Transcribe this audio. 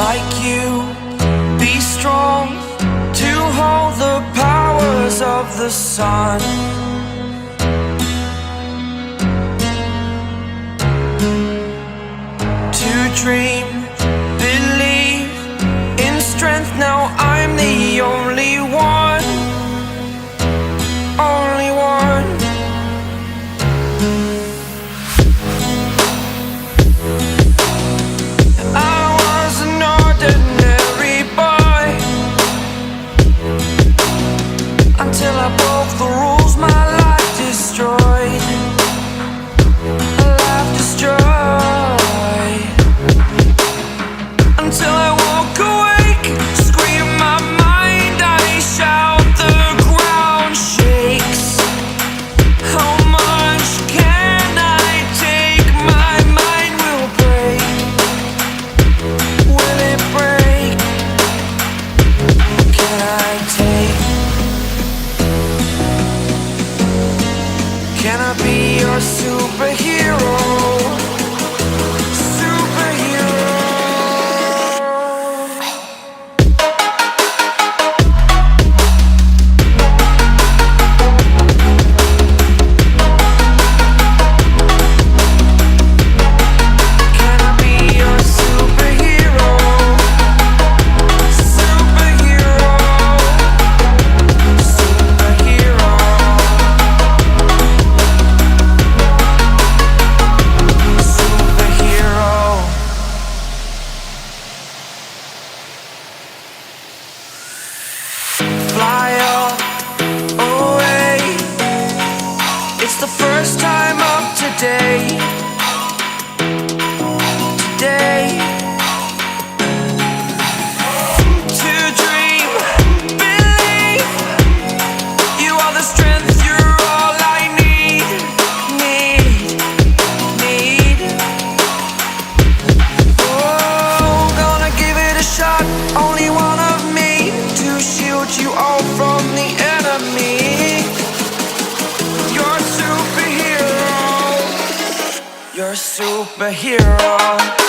like you, be strong to hold the powers of the sun. To dream, believe in strength. Now I'm the only one, only one. I was an ordinary boy until I broke the rules. My life destroyed, life destroyed. Until I woke awake, scream my mind, I shout, the ground shakes. How much can I take? My mind will break. Will it break? Can I take? Can I be your superhero? Fly away. It's the first time of today. Today. To dream, believe. You are the strength, you're all I need. Need. Oh, gonna give it a shot. Only one of me to shield you all from the enemy. You're a superhero. You're a superhero.